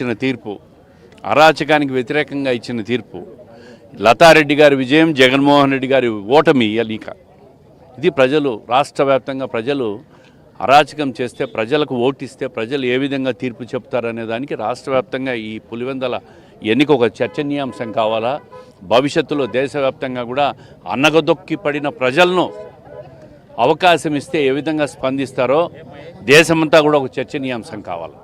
ఇచ్చిన తీర్పు, అరాచకానికి వ్యతిరేకంగా ఇచ్చిన తీర్పు, లతారెడ్డి గారి విజయం, జగన్మోహన్ రెడ్డి గారి ఓటమి ఇక ఇది ప్రజలు రాష్ట్ర వ్యాప్తంగా ప్రజలు అరాచకం చేస్తే ప్రజలకు ఓటిస్తే ప్రజలు ఏ విధంగా తీర్పు చెప్తారనే దానికి రాష్ట్ర వ్యాప్తంగా ఈ పులివెందల ఎన్నిక ఒక చర్చనీయాంశం కావాలా. భవిష్యత్తులో దేశవ్యాప్తంగా కూడా అన్నగదొక్కి పడిన ప్రజలను అవకాశం ఇస్తే ఏ విధంగా స్పందిస్తారో దేశమంతా కూడా ఒక చర్చనీయాంశం కావాలి.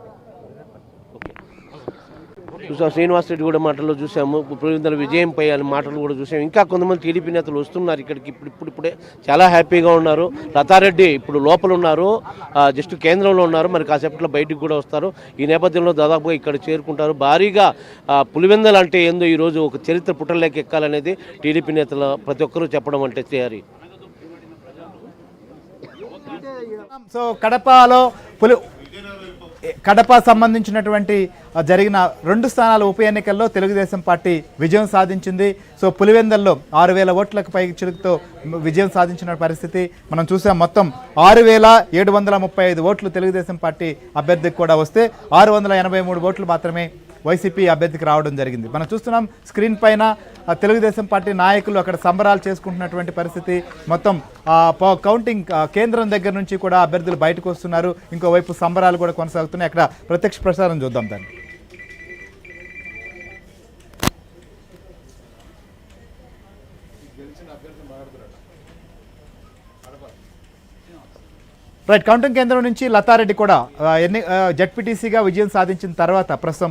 చూసాం శ్రీనివాస్ రెడ్డి కూడా మాటల్లో చూసాము, పులివెందుల విజయంపై అని మాటలు కూడా చూసాము. ఇంకా కొంతమంది టీడీపీ నేతలు వస్తున్నారు ఇక్కడికి, ఇప్పుడే చాలా హ్యాపీగా ఉన్నారు. లతారెడ్డి ఇప్పుడు లోపల ఉన్నారు, జస్ట్ కేంద్రంలో ఉన్నారు, మరి కాసేపట్లో బయటికి కూడా వస్తారు. ఈ నేపథ్యంలో దాదాపుగా ఇక్కడ చేరుకుంటారు. భారీగా పులివెందులు అంటే ఏందో ఈరోజు ఒక చరిత్ర పుటల్లోకి ఎక్కాలనేది టీడీపీ నేతలు ప్రతి ఒక్కరూ చెప్పడం అంటే తయారీ. సో కడప సంబంధించినటువంటి జరిగిన 2 స్థానాల ఉప ఎన్నికల్లో తెలుగుదేశం పార్టీ విజయం సాధించింది. సో పులివెందుల్లో 6,000 ఓట్లకు పై చిలుకుతో విజయం సాధించిన పరిస్థితి మనం చూసాం. మొత్తం 6,735 ఓట్లు తెలుగుదేశం పార్టీ అభ్యర్థికి కూడా వస్తే 683 ఓట్లు మాత్రమే వైసీపీ అభ్యర్థికి రావడం జరిగింది. మనం చూస్తున్నాం స్క్రీన్ పైన తెలుగుదేశం పార్టీ నాయకులు అక్కడ సంబరాలు చేసుకుంటున్నటువంటి పరిస్థితి. మొత్తం కౌంటింగ్ కేంద్రం దగ్గర నుంచి కూడా అభ్యర్థులు బయటకు వస్తున్నారు. ఇంకోవైపు సంబరాలు కూడా కొనసాగుతున్నాయి. అక్కడ ప్రత్యక్ష ప్రసారం చూద్దాం దాన్ని. రైట్, కౌంటింగ్ కేంద్రం నుంచి లతారెడ్డి కూడా జడ్పీటీసీగా విజయం సాధించిన తర్వాత ప్రస్తుతం